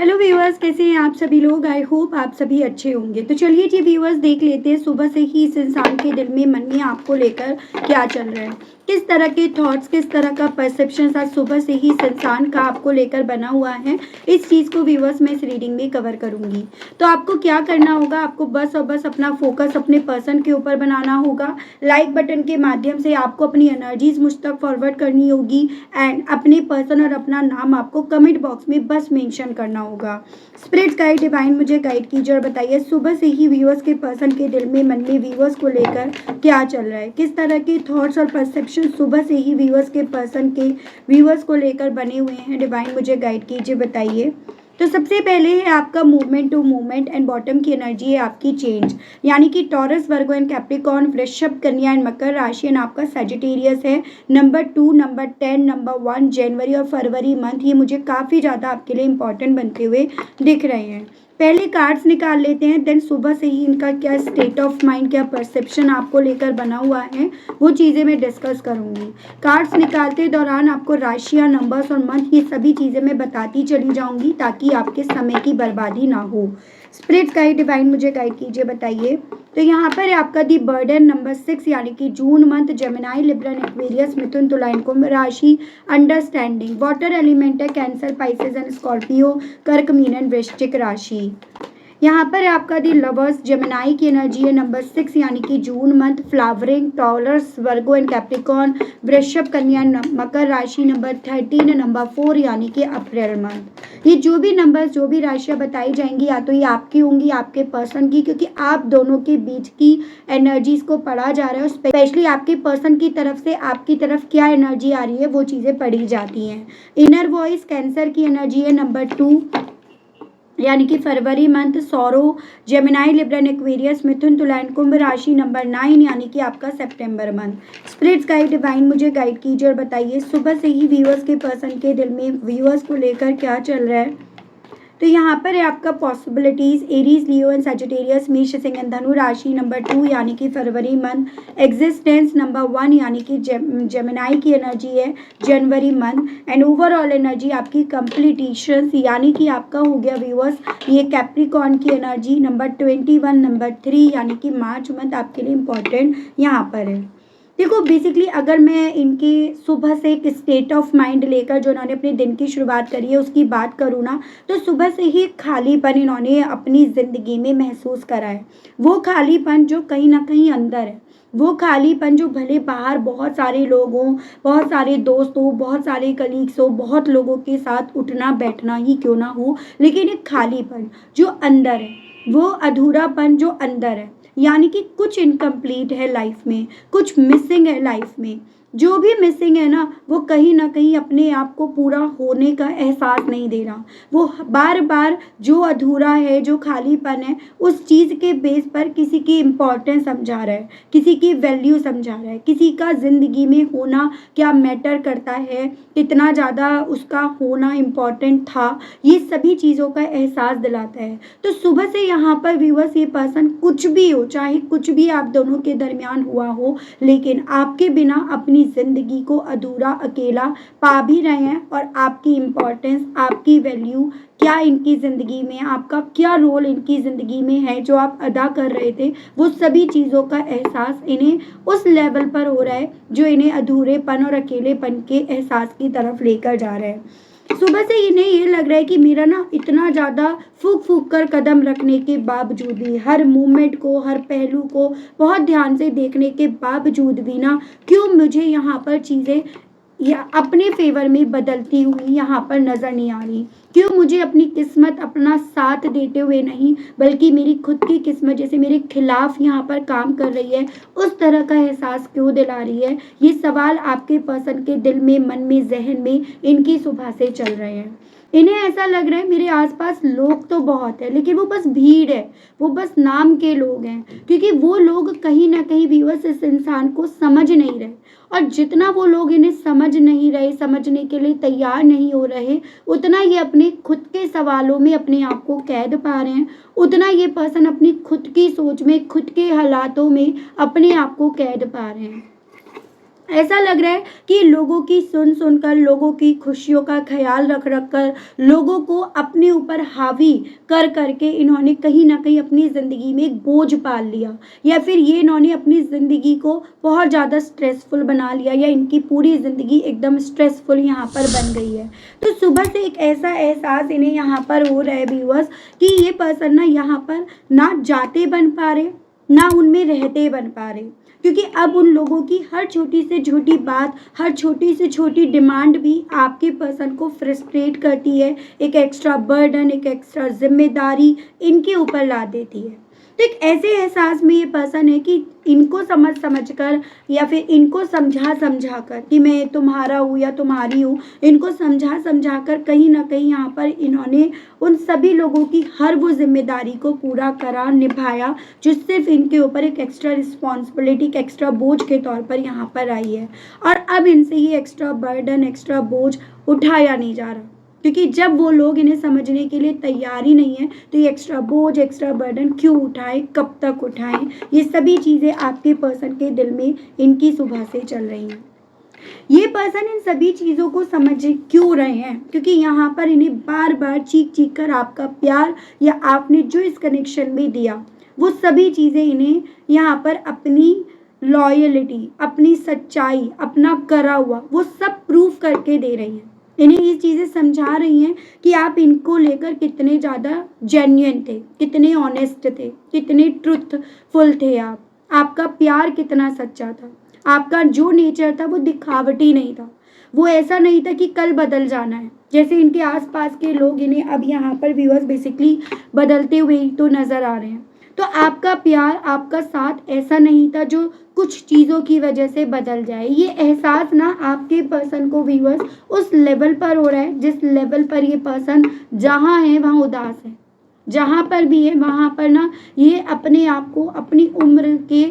Hello viewers, कैसे हैं आप सभी लोग। आई होप आप सभी अच्छे होंगे। तो चलिए जी व्यूअर्स, देख लेते हैं सुबह से ही इस इंसान के दिल में, मन में आपको लेकर क्या चल रहा है, किस तरह के थॉट्स, किस तरह का परसेप्शन आज सुबह से ही इस इंसान का आपको लेकर बना हुआ है। इस चीज़ को व्यूअर्स मैं इस रीडिंग में कवर करूंगी। तो आपको क्या करना होगा, आपको बस और बस अपना फोकस अपने पर्सन के ऊपर बनाना होगा। लाइक बटन के माध्यम से आपको अपनी एनर्जीज मुझ तक फॉरवर्ड करनी होगी एंड अपने पर्सन और अपना नाम आपको कमेंट बॉक्स में बस मेंशन करना होगा। स्पिरिट गाइड डिवाइन मुझे गाइड कीजिए और बताइए सुबह से ही व्यूअर्स के पर्सन के दिल में, मन में व्यूअर्स को लेकर क्या चल रहा है, किस तरह के थॉट्स और परसेप्शन सुबह से ही व्यूअर्स के पर्सन के व्यूअर्स को लेकर बने हुए हैं। डिवाइन मुझे गाइड कीजिए, बताइए। तो सबसे पहले है आपका movement to movement and bottom की एनर्जी है आपकी चेंज, यानी कि taurus, Virgo and Capricorn, Vrishabh, कन्या एंड मकर राशि एंड आपका सजिटेरियस है। नंबर 2, नंबर 10, नंबर 1 जनवरी और फरवरी मंथ ये मुझे काफ़ी ज़्यादा आपके लिए इंपॉर्टेंट बनते हुए दिख रहे हैं। पहले कार्ड्स निकाल लेते हैं, देन सुबह से ही इनका क्या स्टेट ऑफ माइंड, क्या परसेप्शन आपको लेकर बना हुआ है, वो चीज़ें मैं डिस्कस करूंगी। कार्ड्स निकालते दौरान आपको राशियां, नंबर्स और मंथ ये सभी चीज़ें मैं बताती चली जाऊंगी ताकि आपके समय की बर्बादी ना हो। स्पिरिट गाइड डिवाइन मुझे गाइड कीजिए, बताइए। तो यहाँ पर है आपका दी बर्डन नंबर 6, यानी कि June month, Gemini, Libra, Aquarius, Mithun, Tula and Kumbh राशि, अंडरस्टैंडिंग, वाटर एलिमेंट है cancer, Pisces and Scorpio, Kark, Meen and Vrishchik राशि। यहाँ पर आपका दी लवर्स, जेमिनाई की एनर्जी है नंबर 6, यानी कि June month, flowering, Taurus, Virgo and Capricorn, Vrishabh, Kanya, मकर राशि, नंबर 13, नंबर 4 यानी कि अप्रैल मंथ। ये जो भी नंबर, जो भी राशियाँ बताई जाएंगी, या तो ये आपकी होंगी, आपके पर्सन की, क्योंकि आप दोनों के बीच की एनर्जीज को पढ़ा जा रहा है। स्पेशली आपके पर्सन की तरफ से आपकी तरफ क्या एनर्जी आ रही है वो चीज़ें पढ़ी जाती हैं। इनर वॉइस, कैंसर की एनर्जी है नंबर 2, यानी कि फरवरी month, sorrow, Gemini, Libra, Aquarius, Mithun, Tula and Kumbh राशि, नंबर 9 यानी कि आपका सितंबर मंथ। स्पिरिट्स गाइड डिवाइन मुझे गाइड कीजिए और बताइए सुबह से ही व्यूअर्स के पर्सन के दिल में, व्यूअर्स को लेकर क्या चल रहा है। तो यहाँ पर है आपका possibilities, Aries, Leo and Sagittarius, मेष, सिंह एंड धनु राशि, नंबर 2 यानी कि फरवरी मंथ, एग्जिस्टेंस, नंबर 1 यानी कि जेमिनाई की एनर्जी है जनवरी मंथ एंड ओवरऑल एनर्जी आपकी कंप्लीटेशन, यानी कि आपका हो गया व्यूअर्स ये कैप्रिकॉर्न की एनर्जी, नंबर 21, नंबर 3 यानी कि मार्च मंथ आपके लिए इम्पॉर्टेंट यहाँ पर है। देखो बेसिकली अगर मैं इनके सुबह से एक स्टेट ऑफ माइंड लेकर जो इन्होंने अपने दिन की शुरुआत करी है उसकी बात करूँ ना, तो सुबह से ही खालीपन इन्होंने अपनी ज़िंदगी में महसूस करा है। वो खालीपन जो कहीं ना कहीं अंदर है, वो खालीपन जो भले बाहर बहुत सारे लोग हों, बहुत सारे दोस्त हो, बहुत सारे कलीग्स हो, बहुत लोगों के साथ उठना बैठना ही क्यों ना हो, लेकिन एक खालीपन जो अंदर है, वो अधूरापन जो अंदर है, यानी कि कुछ इनकम्प्लीट है लाइफ में, कुछ मिसिंग है लाइफ में। जो भी मिसिंग है ना, वो कहीं ना कहीं अपने आप को पूरा होने का एहसास नहीं दे रहा। वो बार बार जो अधूरा है, जो खालीपन है, उस चीज़ के बेस पर किसी की इम्पोर्टेंस समझा रहा है, किसी की वैल्यू समझा रहा है, किसी का ज़िंदगी में होना क्या मैटर करता है, कितना ज़्यादा उसका होना इम्पॉर्टेंट था, ये सभी चीज़ों का एहसास दिलाता है। तो सुबह से यहाँ पर व्यूअर्स ये पर्सन कुछ भी हो, चाहे कुछ भी आप दोनों के दरमियान हुआ हो, लेकिन आपके बिना अपनी ज़िंदगी को अधूरा, अकेला पा भी रहे हैं और आपकी इम्पोर्टेंस, आपकी वैल्यू क्या इनकी ज़िंदगी में, आपका क्या रोल इनकी ज़िंदगी में है जो आप अदा कर रहे थे, वो सभी चीज़ों का एहसास इन्हें उस लेवल पर हो रहा है जो इन्हें अधूरेपन और अकेलेपन के एहसास की तरफ लेकर जा रहा है। सुबह से इन्हें ये लग रहा है कि मेरा ना इतना ज़्यादा फूक फूक कर कदम रखने के बावजूद भी, हर मूवमेंट को, हर पहलू को बहुत ध्यान से देखने के बावजूद भी ना, क्यों मुझे यहाँ पर चीज़ें या अपने फेवर में बदलती हुई यहाँ पर नज़र नहीं आ रही, क्यों मुझे अपनी किस्मत अपना साथ देते हुए नहीं, बल्कि मेरी खुद की किस्मत जैसे मेरे खिलाफ यहाँ पर काम कर रही है, उस तरह का एहसास क्यों दिला रही है। ये सवाल आपके पर्सन के दिल में, मन में, जहन में इनकी सुबह से चल रहे हैं। इन्हें ऐसा लग रहा है मेरे आसपास लोग तो बहुत है, लेकिन वो बस भीड़ है, वो बस नाम के लोग हैं, क्योंकि वो लोग कहीं ना कहीं व्यूअर्स इस इंसान को समझ नहीं रहे। और जितना वो लोग इन्हें समझ नहीं रहे, समझने के लिए तैयार नहीं हो रहे, उतना ये अपने खुद के सवालों में अपने आप को कैद पा रहे हैं, उतना ये पर्सन अपनी खुद की सोच में, खुद के हालातों में अपने आप को कैद पा रहे हैं। ऐसा लग रहा है कि लोगों की सुन कर, लोगों की खुशियों का ख्याल रख कर, लोगों को अपने ऊपर हावी कर करके इन्होंने कहीं ना कहीं अपनी ज़िंदगी में एक बोझ पाल लिया, या फिर ये इन्होंने अपनी ज़िंदगी को बहुत ज़्यादा स्ट्रेसफुल बना लिया, या इनकी पूरी ज़िंदगी एकदम स्ट्रेसफुल यहाँ पर बन गई है। तो सुबह से एक ऐसा एहसास इन्हें यहाँ पर हो रहा है व्यूअर्स कि ये पर्सन ना यहाँ पर ना जाते बन पा रहे, ना उनमें रहते बन पा रहे, क्योंकि अब उन लोगों की हर छोटी से छोटी बात, हर छोटी से छोटी डिमांड भी आपके पर्सन को फ्रस्ट्रेट करती है, एक एक्स्ट्रा बर्डन, एक एक्स्ट्रा जिम्मेदारी इनके ऊपर ला देती है। तो एक ऐसे एहसास में ये पर्सन है कि इनको समझ कर, या फिर इनको समझा कर कि मैं तुम्हारा हूँ या तुम्हारी हूँ, इनको समझा कर कहीं ना कहीं यहाँ पर इन्होंने उन सभी लोगों की हर वो जिम्मेदारी को पूरा करा, निभाया, जो सिर्फ इनके ऊपर एक एक्स्ट्रा रिस्पॉन्सिबिलिटी, एक एक्स्ट्रा बोझ के तौर पर यहाँ पर आई है। और अब इनसे ये एक्स्ट्रा बर्डन, एक्स्ट्रा बोझ उठाया नहीं जा रहा, क्योंकि जब वो लोग इन्हें समझने के लिए तैयार ही नहीं है, तो ये एक्स्ट्रा बोझ, एक्स्ट्रा बर्डन क्यों उठाएं, कब तक उठाएं, ये सभी चीज़ें आपके पर्सन के दिल में इनकी सुबह से चल रही हैं। ये पर्सन इन सभी चीज़ों को समझ क्यों रहे हैं, क्योंकि यहाँ पर इन्हें बार बार चीख कर आपका प्यार, या आपने जो इस कनेक्शन में दिया, वो सभी चीज़ें इन्हें यहाँ पर अपनी लॉयलिटी, अपनी सच्चाई, अपना करा हुआ वो सब प्रूफ करके दे रही हैं। इन्हें ये चीज़ें समझा रही हैं कि आप इनको लेकर कितने ज़्यादा जेन्युइन थे, कितने ऑनेस्ट थे, कितने ट्रुथफुल थे आपका प्यार कितना सच्चा था, आपका जो नेचर था वो दिखावटी नहीं था, वो ऐसा नहीं था कि कल बदल जाना है, जैसे इनके आसपास के लोग इन्हें अब यहाँ पर व्यूअर्स बेसिकली बदलते हुए ही तो नज़र आ रहे हैं। तो आपका प्यार, आपका साथ ऐसा नहीं था जो कुछ चीज़ों की वजह से बदल जाए। ये एहसास ना आपके पर्सन को व्यूअर्स उस लेवल पर हो रहा है जिस लेवल पर ये पर्सन जहाँ है वहाँ उदास है, जहाँ पर भी है वहाँ पर ना ये अपने आप को, अपनी उम्र के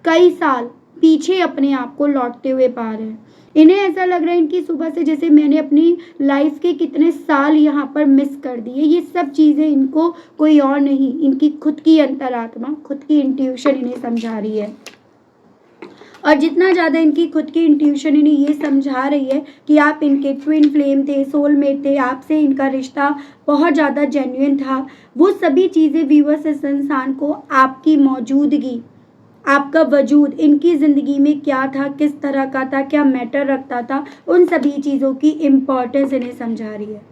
कई साल पीछे अपने आप को लौटते हुए पा रहे हैं। इन्हें ऐसा लग रहा है इनकी सुबह से जैसे मैंने अपनी लाइफ के कितने साल यहाँ पर मिस कर दिए। ये सब चीज़ें इनको कोई और नहीं, इनकी खुद की अंतरात्मा, खुद की इंट्यूशन इन्हें समझा रही है। और जितना ज़्यादा इनकी खुद की इंट्यूशन इन्हें ये समझा रही है कि आप इनके ट्विन फ्लेम थे, सोलमेट थे, आपसे इनका रिश्ता बहुत ज़्यादा जेन्युइन था, वो सभी चीज़ें व्यूअर्स इस इंसान को आपकी मौजूदगी, आपका वजूद इनकी ज़िंदगी में क्या था, किस तरह का था, क्या मैटर रखता था, उन सभी चीज़ों की इम्पोर्टेंस इन्हें समझा रही है।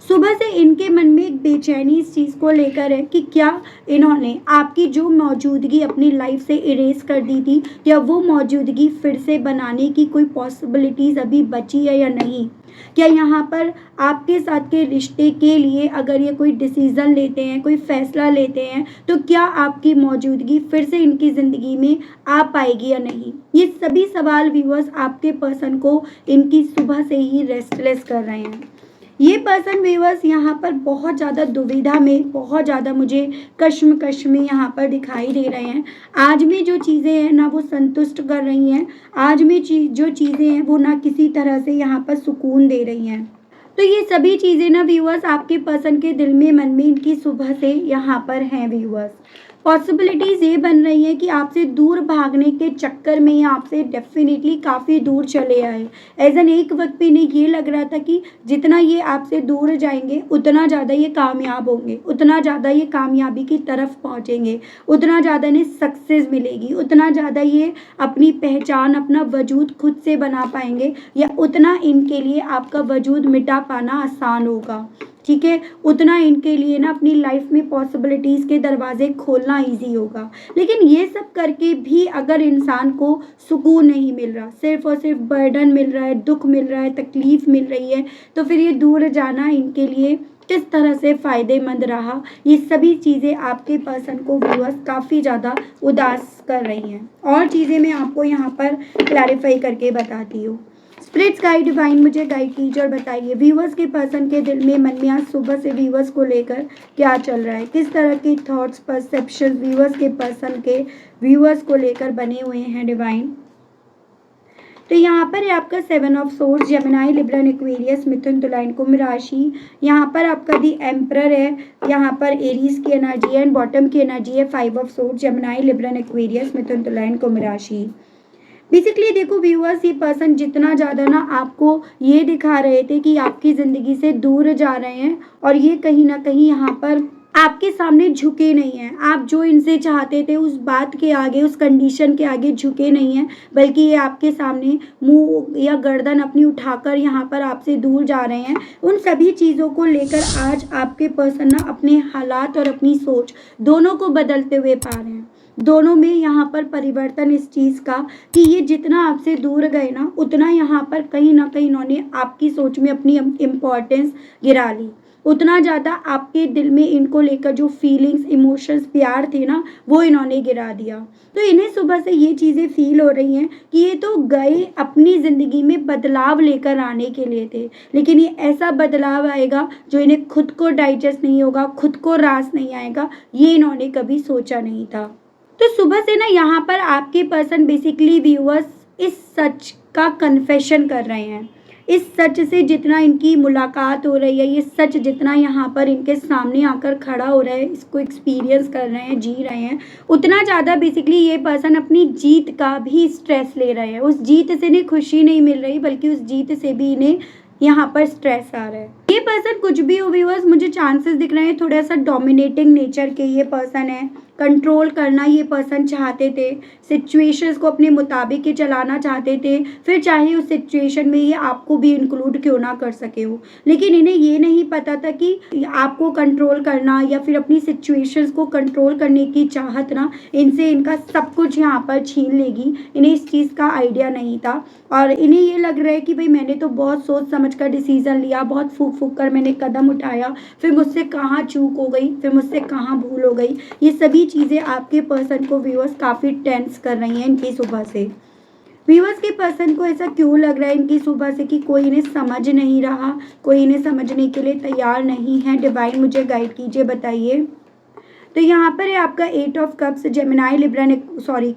सुबह से इनके मन में एक बेचैनी इस चीज़ को लेकर है कि क्या इन्होंने आपकी जो मौजूदगी अपनी लाइफ से इरेज कर दी थी, या वो मौजूदगी फिर से बनाने की कोई पॉसिबिलिटीज़ अभी बची है या नहीं। क्या यहाँ पर आपके साथ के रिश्ते के लिए अगर ये कोई डिसीज़न लेते हैं, कोई फ़ैसला लेते हैं, तो क्या आपकी मौजूदगी फिर से इनकी ज़िंदगी में आ पाएगी या नहीं। ये सभी सवाल व्यूअर्स आपके पर्सन को इनकी सुबह से ही रेस्टलेस कर रहे हैं। ये पर्सन व्यूअर्स यहाँ पर बहुत ज़्यादा दुविधा में, बहुत ज़्यादा मुझे कश्मकश में यहाँ पर दिखाई दे रहे हैं। आज में जो चीज़ें हैं ना वो संतुष्ट कर रही हैं, आज में जो चीज़ें हैं वो ना किसी तरह से यहाँ पर सुकून दे रही हैं। तो ये सभी चीज़ें ना व्यूअर्स आपके पर्सन के दिल में, मन में इनकी सुबह से यहाँ पर हैं व्यूअर्स। पॉसिबिलिटीज़ ये बन रही है कि आपसे दूर भागने के चक्कर में ये आपसे डेफिनेटली काफ़ी दूर चले आए। एज एन एक वक्त पे इन्हें ये लग रहा था कि जितना ये आपसे दूर जाएंगे उतना ज़्यादा ये कामयाब होंगे, उतना ज़्यादा ये कामयाबी की तरफ पहुँचेंगे, उतना ज़्यादा इन्हें सक्सेस मिलेगी, उतना ज़्यादा ये अपनी पहचान, अपना वजूद खुद से बना पाएंगे, या उतना इनके लिए आपका वजूद मिटा पाना आसान होगा। ठीक है, उतना इनके लिए ना अपनी लाइफ में पॉसिबिलिटीज़ के दरवाजे खोलना इजी होगा। लेकिन ये सब करके भी अगर इंसान को सुकून नहीं मिल रहा, सिर्फ और सिर्फ बर्डन मिल रहा है, दुख मिल रहा है, तकलीफ़ मिल रही है, तो फिर ये दूर जाना इनके लिए किस तरह से फ़ायदेमंद रहा। ये सभी चीज़ें आपके पर्सन को व्यूअर्स काफ़ी ज़्यादा उदास कर रही हैं। और चीज़ें मैं आपको यहाँ पर क्लैरिफाई करके बताती हूँ। स्पिरिट्स गाइड डिवाइन मुझे गाइड कीजिए और बताइए व्यूअर्स के पर्सन के दिल में, मन में आज सुबह से व्यूअर्स को लेकर क्या चल रहा है, किस तरह के थॉट्स, परसेप्शन व्यूअर्स के पर्सन के व्यूअर्स को लेकर बने हुए हैं डिवाइन। तो यहाँ पर है आपका 7 of source, Gemini, Libra, Aquarius, Mithun, Tula, Kumbh राशि। यहाँ पर आपका दी एम्परर है, यहाँ पर एरीज की एनर्जी है, एंड बॉटम की एनर्जी है 5 of source, Gemini, Libra, Aquarius, Mithun, Tula, Kumbh राशि। बेसिकली देखो व्यूअर्स, ये पर्सन जितना ज़्यादा ना आपको ये दिखा रहे थे कि आपकी ज़िंदगी से दूर जा रहे हैं, और ये कहीं ना कहीं यहाँ पर आपके सामने झुके नहीं हैं। आप जो इनसे चाहते थे उस बात के आगे, उस कंडीशन के आगे झुके नहीं हैं, बल्कि ये आपके सामने मुंह या गर्दन अपनी उठाकर यहाँ पर आपसे दूर जा रहे हैं। उन सभी चीज़ों को लेकर आज आपके पर्सन ना अपने हालात और अपनी सोच दोनों को बदलते हुए पा रहे हैं। दोनों में यहाँ पर परिवर्तन इस चीज़ का कि ये जितना आपसे दूर गए ना, उतना यहाँ पर कहीं ना कहीं इन्होंने आपकी सोच में अपनी इम्पोर्टेंस गिरा ली। उतना ज़्यादा आपके दिल में इनको लेकर जो फीलिंग्स, इमोशंस, प्यार थे ना, वो इन्होंने गिरा दिया। तो इन्हें सुबह से ये चीज़ें फील हो रही हैं कि ये तो गए अपनी ज़िंदगी में बदलाव लेकर आने के लिए थे, लेकिन ये ऐसा बदलाव आएगा जो इन्हें खुद को डाइजेस्ट नहीं होगा, खुद को रास नहीं आएगा, ये इन्होंने कभी सोचा नहीं था। तो सुबह से ना यहाँ पर आपके पर्सन बेसिकली व्यूअर्स इस सच का कन्फेशन कर रहे हैं। इस सच से जितना इनकी मुलाकात हो रही है, ये सच जितना यहाँ पर इनके सामने आकर खड़ा हो रहा है, इसको एक्सपीरियंस कर रहे हैं, जी रहे हैं, उतना ज़्यादा बेसिकली ये पर्सन अपनी जीत का भी स्ट्रेस ले रहे हैं। उस जीत से इन्हें खुशी नहीं मिल रही, बल्कि उस जीत से भी इन्हें यहाँ पर स्ट्रेस आ रहा है। ये पर्सन कुछ भी हो व्यूअर्स, मुझे चांसेस दिख रहे हैं थोड़ा सा डोमिनेटिंग नेचर के ये पर्सन है। कंट्रोल करना ये पर्सन चाहते थे, सिचुएशंस को अपने मुताबिक ही चलाना चाहते थे, फिर चाहे उस सिचुएशन में ये आपको भी इंक्लूड क्यों ना कर सके हो। लेकिन इन्हें ये नहीं पता था कि आपको कंट्रोल करना या फिर अपनी सिचुएशंस को कंट्रोल करने की चाहत ना इनसे इनका सब कुछ यहाँ पर छीन लेगी। इन्हें इस चीज़ का आइडिया नहीं था, और इन्हें ये लग रहा है कि भाई मैंने तो बहुत सोच समझ कर डिसीज़न लिया, बहुत फूक फूक कर मैंने कदम उठाया, फिर मुझसे कहाँ चूक हो गई, फिर मुझसे कहाँ भूल हो गई। ये सभी चीज़ें आपके पर्सन को व्यूअर्स काफ़ी टेंस कर रही हैं इनकी सुबह से। व्यूअर्स के पर्सन को ऐसा क्यों लग रहा है इनकी सुबह से कि कोई इन्हें समझ नहीं रहा, कोई इन्हें समझने के लिए तैयार नहीं है। डिवाइन मुझे गाइड कीजिए, बताइए। तो यहाँ पर है आपका 8 of cups, Gemini, Libra,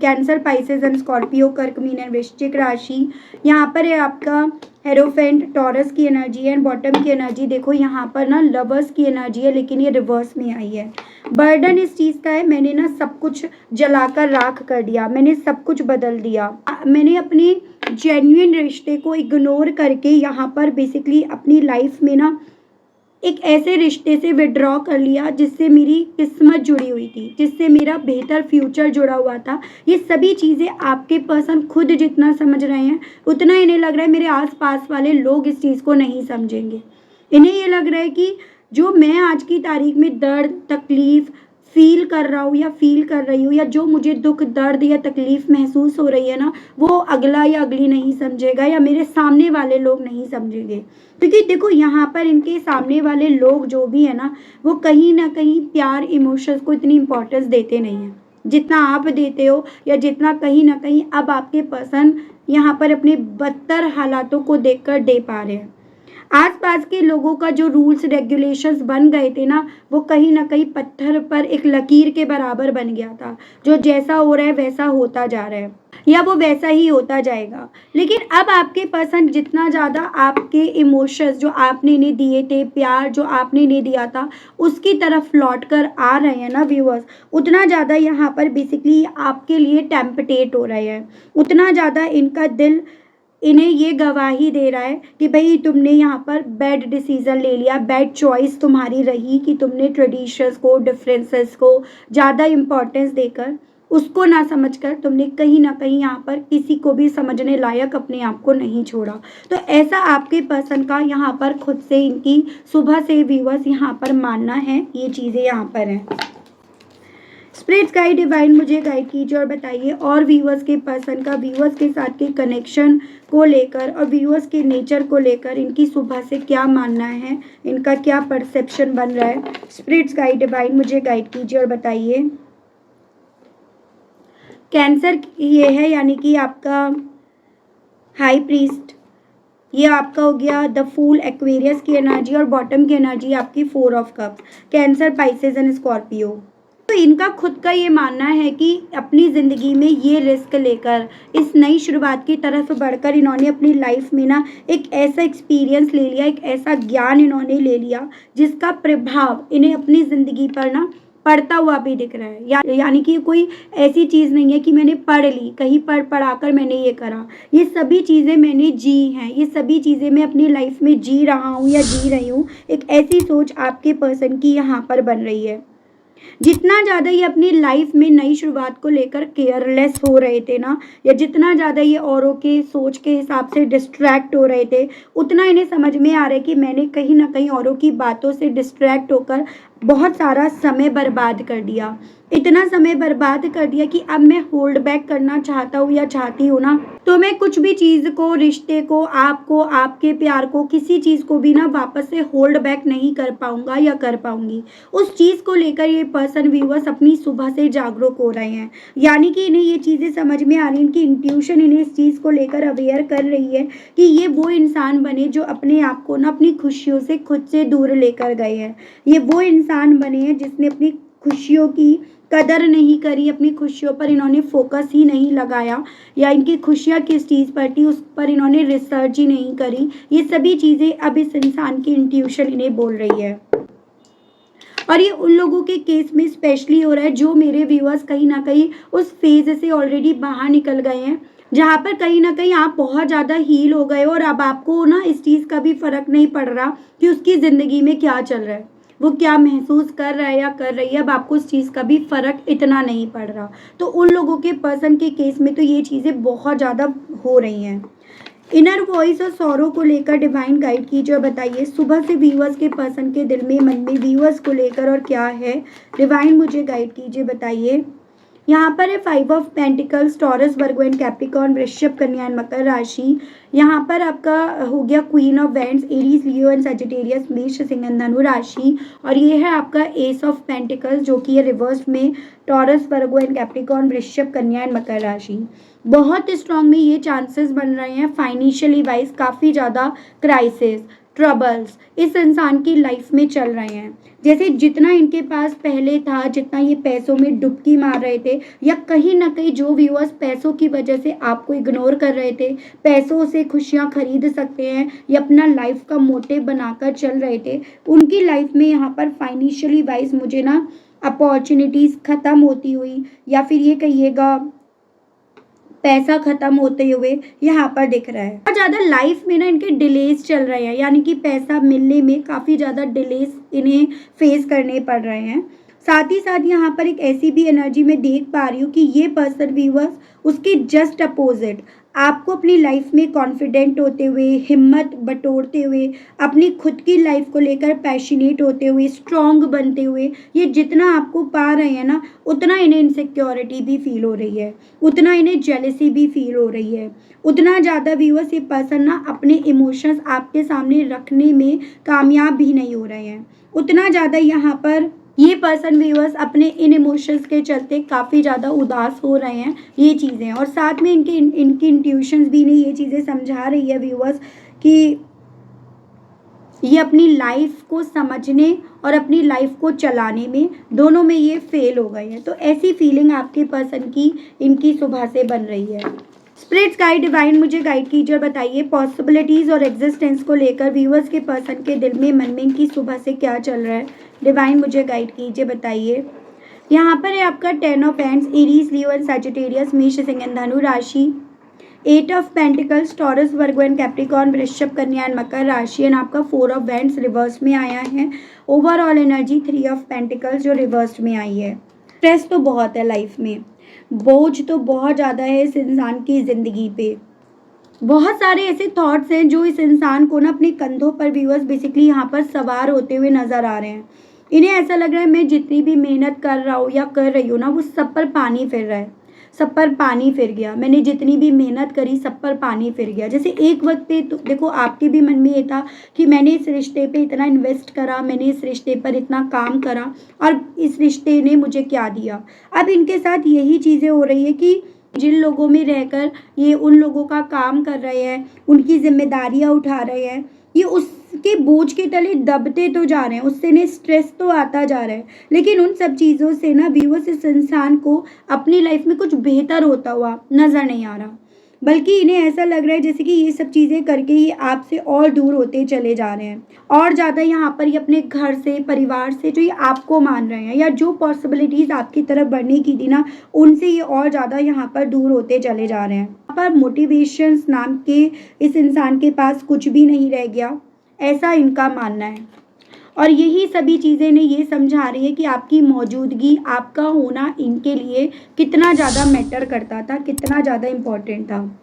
cancer, Pisces and Scorpio, Kark, Meen and Vrishchik राशि। यहाँ पर है आपका हेरोफेंट, टॉरस की एनर्जी एंड बॉटम की एनर्जी। देखो यहाँ पर ना लवर्स की एनर्जी है, लेकिन ये रिवर्स में आई है। बर्डन इस चीज़ का है, मैंने ना सब कुछ जलाकर राख कर दिया, मैंने सब कुछ बदल दिया, मैंने अपने जेन्युइन रिश्ते को इग्नोर करके यहाँ पर बेसिकली अपनी लाइफ में ना एक ऐसे रिश्ते से विड्रॉ कर लिया जिससे मेरी किस्मत जुड़ी हुई थी, जिससे मेरा बेहतर फ्यूचर जुड़ा हुआ था। ये सभी चीज़ें आपके पर्सन खुद जितना समझ रहे हैं, उतना इन्हें लग रहा है मेरे आसपास वाले लोग इस चीज़ को नहीं समझेंगे। इन्हें ये लग रहा है कि जो मैं आज की तारीख में दर्द, तकलीफ़ फील कर रहा हूँ या फील कर रही हूँ, या जो मुझे दुख, दर्द या तकलीफ़ महसूस हो रही है ना, वो अगला या अगली नहीं समझेगा, या मेरे सामने वाले लोग नहीं समझेंगे। क्योंकि देखो यहाँ पर इनके सामने वाले लोग जो भी है ना, वो कहीं ना कहीं प्यार, इमोशंस को इतनी इम्पोर्टेंस देते नहीं हैं जितना आप देते हो, या जितना कहीं ना कहीं अब आपके पर्सन यहाँ पर अपने बदतर हालातों को देखकर दे पा रहे हैं। आसपास के लोगों का जो रूल्स रेगुलेशंस बन गए थे ना, वो कहीं ना कहीं पत्थर पर एक लकीर के बराबर बन गया था, जो जैसा हो रहा है वैसा होता जा रहा है, या वो वैसा ही होता जाएगा। लेकिन अब आपके पर्सन जितना ज़्यादा आपके इमोशंस जो आपने इन्हें दिए थे, प्यार जो आपने इन्हें दिया था, उसकी तरफ लौट कर आ रहे हैं ना व्यूअर्स, उतना ज़्यादा यहाँ पर बेसिकली आपके लिए टेम्पटेट हो रहे हैं, उतना ज़्यादा इनका दिल इन्हें ये गवाही दे रहा है कि भाई तुमने यहाँ पर बैड डिसीज़न ले लिया, बैड चॉइस तुम्हारी रही कि तुमने ट्रेडिशंस को, डिफरेंसेस को ज़्यादा इम्पोर्टेंस देकर, उसको ना समझकर तुमने कहीं ना कहीं यहाँ पर किसी को भी समझने लायक अपने आप को नहीं छोड़ा। तो ऐसा आपके पर्सन का यहाँ पर खुद से इनकी सुबह से व्यूअर्स यहाँ पर मानना है, ये चीज़ें यहाँ पर हैं। स्पिरिट्स गाइड, डिवाइन मुझे गाइड कीजिए और बताइए, और व्यूअर्स के पर्सन का व्यूअर्स के साथ के कनेक्शन को लेकर और व्यूअर्स के नेचर को लेकर इनकी सुबह से क्या मानना है, इनका क्या परसेप्शन बन रहा है। स्पिरिट्स गाइड, डिवाइन मुझे गाइड कीजिए और बताइए। कैंसर ये है, यानी कि आपका हाई प्रीस्ट, ये आपका हो गया द फूल, एक्वेरियस की एनर्जी, और बॉटम की एनर्जी आपकी 4 of cups, cancer, Pisces and Scorpio. तो इनका खुद का ये मानना है कि अपनी ज़िंदगी में ये रिस्क लेकर इस नई शुरुआत की तरफ बढ़कर इन्होंने अपनी लाइफ में ना एक ऐसा एक्सपीरियंस ले लिया, एक ऐसा ज्ञान इन्होंने ले लिया जिसका प्रभाव इन्हें अपनी ज़िंदगी पर ना पढ़ता हुआ भी दिख रहा है, यानी कि कोई ऐसी चीज़ नहीं है कि मैंने पढ़ ली, कहीं पढ़ाकर मैंने ये करा। ये सभी चीज़ें मैंने जी हैं, ये सभी चीज़ें मैं अपनी लाइफ में जी रहा हूँ या जी रही हूँ। एक ऐसी सोच आपके पर्सन की यहाँ पर बन रही है। जितना ज़्यादा ये अपनी लाइफ में नई शुरुआत को लेकर केयरलेस हो रहे थे ना, या जितना ज़्यादा ये औरों के सोच के हिसाब से डिस्ट्रैक्ट हो रहे थे, उतना इन्हें समझ में आ रहा है कि मैंने कहीं ना कहीं औरों की बातों से डिस्ट्रैक्ट होकर बहुत सारा समय बर्बाद कर दिया। इतना समय बर्बाद कर दिया कि अब मैं होल्ड बैक करना चाहता हूँ या चाहती हूँ ना, तो मैं कुछ भी चीज़ को, रिश्ते को, आपको, आपके प्यार को, किसी चीज़ को भी ना वापस से होल्ड बैक नहीं कर पाऊंगा या कर पाऊंगी। उस चीज़ को लेकर ये पर्सन व्यूअर्स अपनी सुबह से जागरूक हो रहे हैं, यानी कि इन्हें ये चीज़ें समझ में आ रही हैं, इनकी इंट्यूशन इन्हें इस चीज़ को लेकर अवेयर कर रही है कि ये वो इंसान बने जो अपने आप को ना अपनी खुशियों से खुद से दूर लेकर गए हैं। ये वो इंसान बने हैं जिसने अपनी खुशियों की कदर नहीं करी, अपनी खुशियों पर इन्होंने फोकस ही नहीं लगाया, या इनकी खुशियाँ किस चीज़ पर थी उस पर इन्होंने रिसर्च ही नहीं करी। ये सभी चीज़ें अब इस इंसान की इंट्यूशन इन्हें बोल रही है। और ये उन लोगों के केस में स्पेशली हो रहा है जो मेरे व्यूअर्स कहीं ना कहीं उस फेज से ऑलरेडी बाहर निकल गए हैं, जहाँ पर कहीं ना कहीं आप बहुत ज़्यादा हील हो गए हो और अब आपको ना इस चीज़ का भी फर्क नहीं पड़ रहा कि उसकी ज़िंदगी में क्या चल रहा है, वो क्या महसूस कर रहा है या कर रही है। अब आपको उस चीज़ का भी फर्क इतना नहीं पड़ रहा। तो उन लोगों के पर्सन के केस में तो ये चीज़ें बहुत ज़्यादा हो रही हैं। इनर वॉइस और सौरों को लेकर डिवाइन गाइड कीजिए और बताइए सुबह से व्यूअर्स के पर्सन के दिल में, मन में व्यूअर्स को लेकर और क्या है। डिवाइन मुझे गाइड कीजिए, बताइए। यहाँ पर है 5 of pentacles, taurus, Virgo and Capricorn, वृश्चिक, कन्या एंड मकर राशि। यहाँ पर आपका हो गया queen of vends, Aries, Leo and Sagittarius, मेष, सिंह एंड धनु राशि। और ये है आपका एस ऑफ पेंटिकल्स जो कि है रिवर्स में, टॉरस, वर्गो एंड कैप्रिकॉर्न, वृश्चिक, कन्या एंड मकर राशि। बहुत स्ट्रांग में ये चांसेस बन रहे हैं फाइनेंशियली वाइज, काफ़ी ज़्यादा क्राइसिस, ट्रबल्स इस इंसान की लाइफ में चल रहे हैं। जैसे जितना इनके पास पहले था, जितना ये पैसों में डुबकी मार रहे थे, या कहीं ना कहीं जो व्यूअर्स पैसों की वजह से आपको इग्नोर कर रहे थे, पैसों से खुशियां खरीद सकते हैं या अपना लाइफ का मोटिव बनाकर चल रहे थे, उनकी लाइफ में यहाँ पर फाइनेंशियली वाइज मुझे ना अपॉर्चुनिटीज़ ख़त्म होती हुई, या फिर ये कहिएगा पैसा खत्म होते हुए यहाँ पर दिख रहा है। और ज़्यादा लाइफ में ना इनके डिलेज चल रहे हैं, यानी कि पैसा मिलने में काफ़ी ज़्यादा डिलेज इन्हें फेस करने पड़ रहे हैं। साथ ही साथ यहाँ पर एक ऐसी भी एनर्जी में देख पा रही हूँ कि ये पर्सन व्यूअर्स उसके जस्ट अपोजिट आपको अपनी लाइफ में कॉन्फिडेंट होते हुए, हिम्मत बटोरते हुए, अपनी खुद की लाइफ को लेकर पैशनेट होते हुए, स्ट्रॉन्ग बनते हुए, ये जितना आपको पा रहे हैं ना, उतना इन्हें इनसिक्योरिटी भी फील हो रही है, उतना इन्हें जेलसी भी फील हो रही है, उतना ज़्यादा व्यूअर्स ये पर्सन ना अपने इमोशंस आपके सामने रखने में कामयाब भी नहीं हो रहे हैं। उतना ज़्यादा यहाँ पर ये पर्सन व्यूअर्स अपने इन इमोशंस के चलते काफ़ी ज़्यादा उदास हो रहे हैं, ये चीज़ें। और साथ में इनकी इंट्यूशंस भी नहीं ये चीज़ें समझा रही है व्यूअर्स कि ये अपनी लाइफ को समझने और अपनी लाइफ को चलाने में, दोनों में ये फेल हो गए हैं। तो ऐसी फीलिंग आपके पर्सन की इनकी सुबह से बन रही है। स्पिरिट्स गाइड, डिवाइन मुझे गाइड कीजिए और बताइए पॉसिबिलिटीज़ और एग्जिस्टेंस को लेकर व्यूअर्स के पर्सन के दिल में, मन में इनकी सुबह से क्या चल रहा है। डिवाइन मुझे गाइड कीजिए, बताइए। यहाँ पर है आपका 10 of hands, Aries, Leo and Sagittarius, मेष, सिंह एंड धनु राशि। 8 of pentacles, taurus, Virgo and Capricorn, वृश्चिक, कन्या एंड मकर राशि। एंड आपका 4 ऑफ वैंड्स रिवर्स में आया है। ओवरऑल एनर्जी 3 ऑफ पेंटिकल्स जो रिवर्स में आई है। स्ट्रेस तो बहुत है लाइफ में, बोझ तो बहुत ज़्यादा है इस इंसान की ज़िंदगी पे। बहुत सारे ऐसे थॉट्स हैं जो इस इंसान को ना अपने कंधों पर व्यूअर्स बेसिकली यहाँ पर सवार होते हुए नज़र आ रहे हैं। इन्हें ऐसा लग रहा है मैं जितनी भी मेहनत कर रहा हूँ या कर रही हूँ ना, वो सब पर पानी फिर रहा है, सब पर पानी फिर गया। मैंने जितनी भी मेहनत करी सब पर पानी फिर गया। जैसे एक वक्त पे तो देखो आपके भी मन में ये था कि मैंने इस रिश्ते पे इतना इन्वेस्ट करा, मैंने इस रिश्ते पर इतना काम करा और इस रिश्ते ने मुझे क्या दिया। अब इनके साथ यही चीज़ें हो रही है कि जिन लोगों में रहकर ये उन लोगों का काम कर रहे हैं, उनकी जिम्मेदारियां उठा रहे हैं, ये उसके बोझ के तले दबते तो जा रहे हैं, उससे ने स्ट्रेस तो आता जा रहा है। लेकिन उन सब चीज़ों से ना व्यूअर्स इस इंसान को अपनी लाइफ में कुछ बेहतर होता हुआ नज़र नहीं आ रहा। बल्कि इन्हें ऐसा लग रहा है जैसे कि ये सब चीज़ें करके ये आपसे और दूर होते चले जा रहे हैं, और ज़्यादा यहाँ पर ये अपने घर से, परिवार से जो ये आपको मान रहे हैं या जो पॉसिबिलिटीज़ आपकी तरफ बढ़ने की थी ना, उनसे ये और ज़्यादा यहाँ पर दूर होते चले जा रहे हैं। यहाँ पर मोटिवेशंस नाम के इस इंसान के पास कुछ भी नहीं रह गया, ऐसा इनका मानना है। और यही सभी चीज़ें ने ये समझा रही है कि आपकी मौजूदगी, आपका होना इनके लिए कितना ज़्यादा मैटर करता था, कितना ज़्यादा इम्पोर्टेंट था।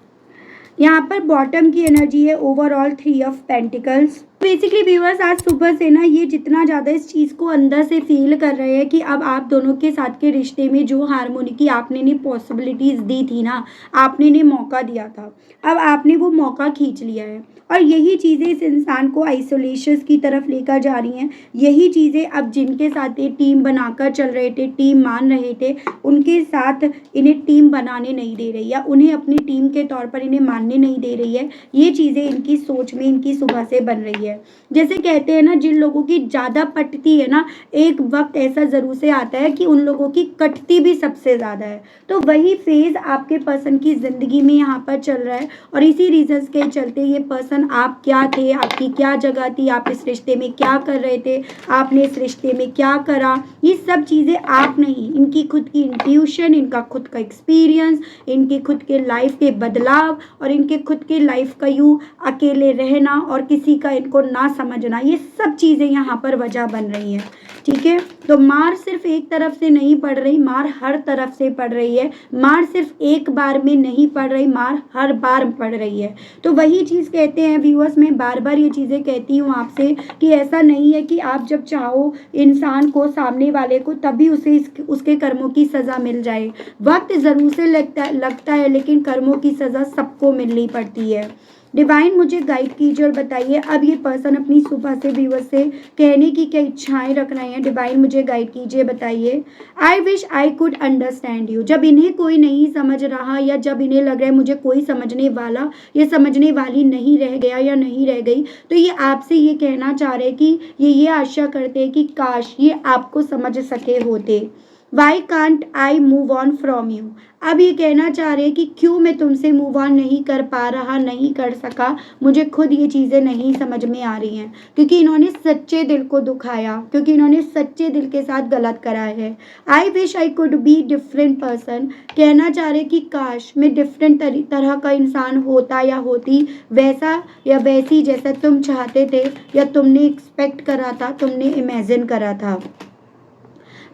यहाँ पर बॉटम की एनर्जी है overall 3 of pentacles. Basically viewers, आज सुबह से ना ये जितना ज़्यादा इस चीज़ को अंदर से फील कर रहे हैं कि अब आप दोनों के साथ के रिश्ते में जो हार्मोनी की आपने ने पॉसिबिलिटीज़ दी थी ना, आपने ने मौका दिया था, अब आपने वो मौका खींच लिया है। और यही चीज़ें इस इंसान को आइसोलेशन की तरफ लेकर जा रही हैं। यही चीज़ें अब जिनके साथ ये टीम बनाकर चल रहे थे, टीम मान रहे थे, उनके साथ इन्हें टीम बनाने नहीं दे रही, या उन्हें अपनी टीम के तौर पर इन्हें मानने नहीं दे रही है। ये चीज़ें इनकी सोच में इनकी सुबह से बन रही है। जैसे कहते हैं ना, जिन लोगों की ज़्यादा पटती है ना, एक वक्त ऐसा ज़रूर से आता है कि उन लोगों की कटती भी सबसे ज़्यादा है। तो वही फेज़ आपके पर्सन की ज़िंदगी में यहाँ पर चल रहा है, और इसी रीजंस के चलते ये पर्सन, आप क्या थे, आपकी क्या जगह थी, आप इस रिश्ते में क्या कर रहे थे, आपने इस रिश्ते में क्या करा, ये सब चीज़ें आप नहीं, इनकी खुद की इंट्यूशन, इनका खुद का एक्सपीरियंस, इनके खुद के लाइफ के बदलाव, और इनके खुद के लाइफ का यूँ अकेले रहना और किसी का इनको ना समझना, ये सब चीज़ें यहाँ पर वजह बन रही हैं। ठीक है, तो मार सिर्फ एक तरफ से नहीं पड़ रही, मार हर तरफ से पड़ रही है। मार सिर्फ एक बार में नहीं पड़ रही, मार हर बार पड़ रही है। तो वही चीज़ कहते हैं व्यूअर्स, मैं बार बार ये चीज़ें कहती हूँ आपसे कि ऐसा नहीं है कि आप जब चाहो इंसान को, सामने वाले को, तभी उसे उसके कर्मों की सज़ा मिल जाए। वक्त ज़रूर से लगता है, लेकिन कर्मों की सज़ा सबको मिलनी पड़ती है। डिवाइन मुझे गाइड कीजिए और बताइए अब ये पर्सन अपनी सुबह से व्यूअर्स से कहने की क्या इच्छाएं रख रहे हैं। डिवाइन मुझे गाइड कीजिए, बताइए। I wish I could understand you. जब इन्हें कोई नहीं समझ रहा, या जब इन्हें लग रहा है मुझे कोई समझने वाला या समझने वाली नहीं रह गया या नहीं रह गई, तो ये आपसे ये कहना चाह रहे हैं कि ये आशा करते हैं कि काश ये आपको समझ सके होते। Why can't I move on from you. अब ये कहना चाह रहे हैं कि क्यों मैं तुमसे मूव ऑन नहीं कर पा रहा, नहीं कर सका, मुझे खुद ये चीज़ें नहीं समझ में आ रही हैं, क्योंकि इन्होंने सच्चे दिल को दुखाया, क्योंकि इन्होंने सच्चे दिल के साथ गलत करा है। I wish I could be different person. कहना चाह रहे कि काश मैं डिफरेंट तरह का इंसान होता या होती, वैसा या वैसी जैसा तुम चाहते थे या तुमने एक्सपेक्ट करा था, तुमने इमेजिन करा था।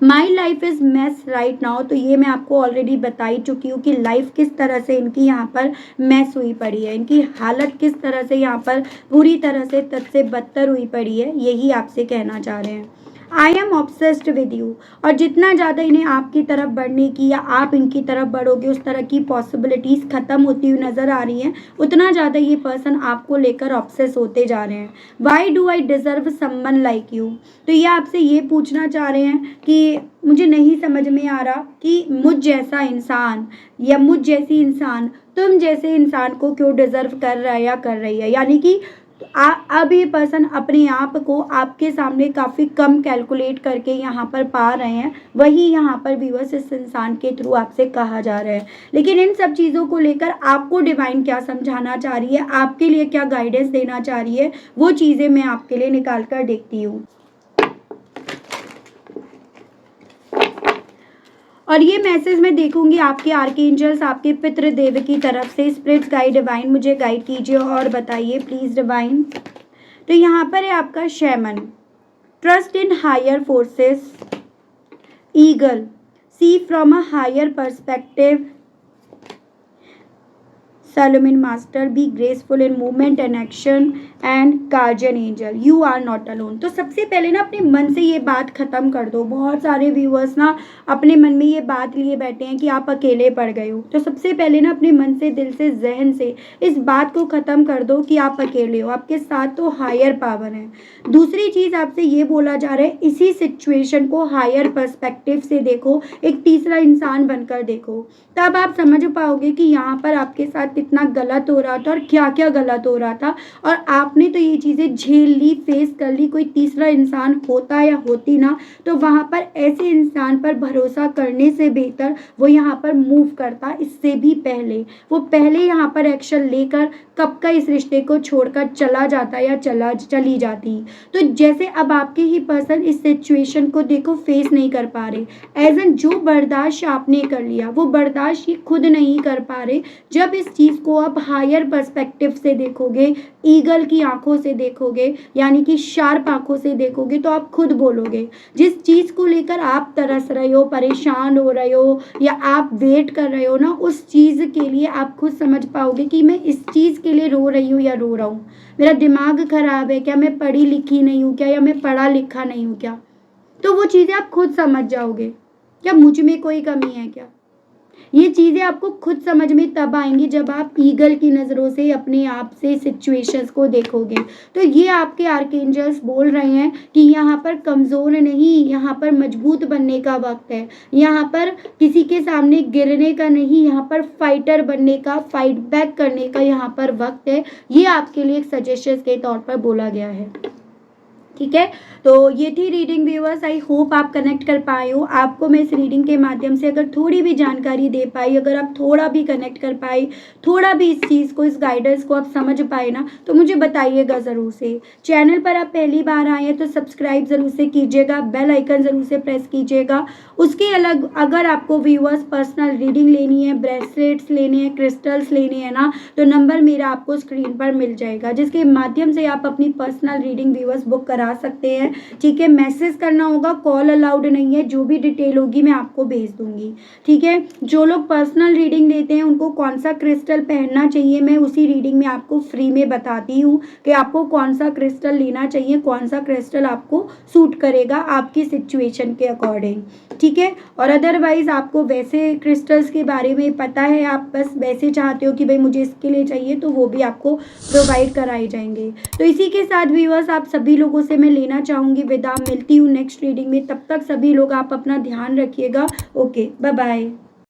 My life is mess right now. तो ये मैं आपको ऑलरेडी बता ही चुकी हूँ कि लाइफ किस तरह से इनकी यहाँ पर मैस हुई पड़ी है, इनकी हालत किस तरह से यहाँ पर पूरी तरह से तद से बदतर हुई पड़ी है, यही आपसे कहना चाह रहे हैं। I am obsessed with you. और जितना ज़्यादा इन्हें आपकी तरफ बढ़ने की या आप इनकी तरफ बढ़ोगे, उस तरह की पॉसिबिलिटीज़ ख़त्म होती हुई नज़र आ रही हैं, उतना ज़्यादा ये पर्सन आपको लेकर ऑब्सेस होते जा रहे हैं। Why do I deserve someone like you. तो ये आपसे ये पूछना चाह रहे हैं कि मुझे नहीं समझ में आ रहा कि मुझ जैसा इंसान या मुझ जैसी इंसान तुम जैसे इंसान को क्यों डिज़र्व कर रहा है या कर रही है। यानी कि अब ये पर्सन अपने आप को आपके सामने काफ़ी कम कैलकुलेट करके यहाँ पर पा रहे हैं। वही यहाँ पर व्यूअर्स इस इंसान के थ्रू आपसे कहा जा रहा है। लेकिन इन सब चीज़ों को लेकर आपको डिवाइन क्या समझाना चाह रही है, आपके लिए क्या गाइडेंस देना चाह रही है, वो चीज़ें मैं आपके लिए निकाल कर देखती हूँ। और ये मैसेज मैं देखूंगी आपके आर्कएंजल्स, आपके पितृ देव की तरफ से। स्पिरिट्स गाइड डिवाइन मुझे गाइड कीजिए और बताइए प्लीज़ डिवाइन। तो यहाँ पर है आपका shaman, trust in higher forces, eagle, see from a higher perspective, Solomon Master, be graceful in movement and action, and Guardian Angel, you are not alone। तो सबसे पहले ना अपने मन से ये बात ख़त्म कर दो। बहुत सारे व्यूअर्स ना अपने मन में ये बात लिए बैठे हैं कि आप अकेले पड़ गए हो। तो सबसे पहले ना अपने मन से, दिल से, जहन से इस बात को ख़त्म कर दो कि आप अकेले हो, आपके साथ तो हायर पावर है। दूसरी चीज़ आपसे ये बोला जा रहा है, इसी सिचुएशन को हायर पर्सपेक्टिव से देखो, एक तीसरा इंसान बनकर देखो, तब आप समझ पाओगे कि यहाँ पर आपके साथ इतना गलत हो रहा था और क्या क्या गलत हो रहा था, और आपने तो ये चीज़ें झेल ली, फेस कर ली। कोई तीसरा इंसान होता या होती ना, तो वहाँ पर ऐसे इंसान पर भरोसा करने से बेहतर वो यहाँ पर मूव करता इससे भी पहले। वो पहले यहाँ पर एक्शन लेकर कब का इस रिश्ते को छोड़कर चला जाता या चली जाती। तो जैसे अब आपके ही पर्सन इस सिचुएशन को देखो फेस नहीं कर पा रहे, एज एन जो बर्दाश्त आपने कर लिया वो बर्दाश्त ही खुद नहीं कर पा रहे। जब इस चीज़ को आप हायर पर्सपेक्टिव से देखोगे, ईगल की आंखों से देखोगे, यानी कि शार्प आंखों से देखोगे, तो आप खुद बोलोगे जिस चीज़ को लेकर आप तरस रहे हो, परेशान हो रहे हो या आप वेट कर रहे हो ना, उस चीज़ के लिए आप खुद समझ पाओगे कि मैं इस चीज़ के लिए रो रही हूँ या रो रहा हूँ। मेरा दिमाग खराब है क्या, मैं पढ़ी लिखी नहीं हूँ क्या, या मैं पढ़ा लिखा नहीं हूँ क्या। तो वो चीज़ें आप खुद समझ जाओगे। क्या मुझ में कोई कमी है क्या, ये चीज़ें आपको खुद समझ में तब आएंगी जब आप ईगल की नज़रों से अपने आप से सिचुएशंस को देखोगे। तो ये आपके आर्कएंजल्स बोल रहे हैं कि यहाँ पर कमज़ोर नहीं, यहाँ पर मजबूत बनने का वक्त है। यहाँ पर किसी के सामने गिरने का नहीं, यहाँ पर फाइटर बनने का, फाइट बैक करने का यहाँ पर वक्त है। ये आपके लिए एक सजेशन के तौर पर बोला गया है। ठीक है, तो ये थी रीडिंग व्यूअर्स। आई होप आप कनेक्ट कर पाए हो। आपको मैं इस रीडिंग के माध्यम से अगर थोड़ी भी जानकारी दे पाई, अगर आप थोड़ा भी कनेक्ट कर पाए, थोड़ा भी इस चीज़ को, इस गाइडेंस को आप समझ पाए ना, तो मुझे बताइएगा ज़रूर से। चैनल पर आप पहली बार आए हैं तो सब्सक्राइब ज़रूर से कीजिएगा, बेल आइकन ज़रूर से प्रेस कीजिएगा। उसके अलग अगर आपको व्यूअर्स पर्सनल रीडिंग लेनी है, ब्रेसलेट्स लेने हैं, क्रिस्टल्स लेने हैं ना, तो नंबर मेरा आपको स्क्रीन पर मिल जाएगा, जिसके माध्यम से आप अपनी पर्सनल रीडिंग व्यूअर्स बुक करा सकते हैं। ठीक है, मैसेज करना होगा, कॉल अलाउड नहीं है। जो भी डिटेल होगी मैं आपको भेज दूंगी। ठीक है, जो लोग पर्सनल रीडिंग लेते हैं उनको कौन सा क्रिस्टल पहनना चाहिए, मैं उसी रीडिंग में आपको फ्री में बताती हूँ कि आपको कौन सा क्रिस्टल लेना चाहिए, कौन सा क्रिस्टल आपको सूट करेगा आपकी सिचुएशन के अकॉर्डिंग। ठीक है, और अदरवाइज आपको वैसे क्रिस्टल्स के बारे में पता है, आप बस वैसे चाहते हो कि भाई मुझे इसके लिए चाहिए, तो वो भी आपको प्रोवाइड कराए जाएंगे। तो इसी के साथ व्यूअर्स आप सभी लोगों से मैं लेना चाहूँगी विदा। मिलती हूँ नेक्स्ट रीडिंग में, तब तक सभी लोग आप अपना ध्यान रखिएगा। Okay, bye bye.